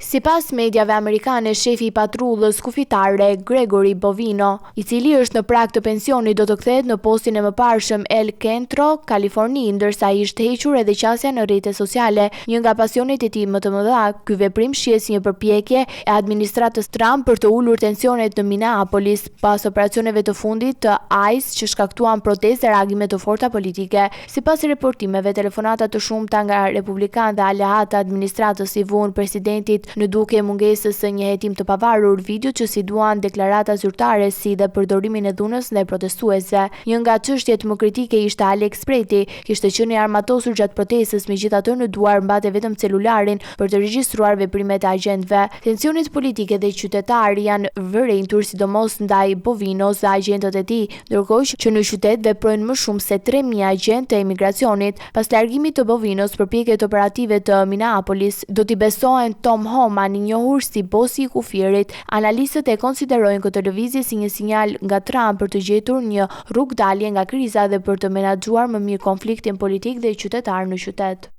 Sipas mediave amerikane, shefi I patrullës kufitare Gregory Bovino, I cili është në prag të pensionit, do të kthehet në postin e mëparshëm El Centro, Kaliforni, ndërsa I është hequr edhe qasja në rrjetet sociale. Një nga pasionet e tij më të mëdha, ky veprim shihet si një përpjekje e administratës Trump për të ulur tensionet në Minneapolis pas operacioneve të fundit të ICE që shkaktuan protestë dhe reagime të forta politike. Sipas reportimeve, telefonata të shumta nga republikanë dhe aleatë të administratës I vuan presidentit në duke mungesës së një hetim të pavarur, video që si duan deklarata zyrtare si dhe përdorimin e dhunës ndaj protestuesve. Një nga çështjet më kritike ishte Alex Preti, kishte qenë I armatosur gjatë protestës, megjithatë në duar mbante vetëm celularin për të regjistruar veprimet e agjentëve. Tensionet politike dhe qytetarë janë vërentur sidomos ndaj Bovinos dhe agjentët e tij, ndërkohë që në qytet veprojnë më shumë se 3000 agentë të imigracionit. Pas largimit të Bovinos, përpjekjet operative të Minneapolis do t'i besohen Tom Homan, I njohur si bosi I kufirit. Analistët e konsiderojnë këtë lëvizje si një sinjal nga Trump për të gjetur një rrugdalje nga kriza dhe për të menaxhuar më mirë konfliktin politik dhe qytetar në qytet.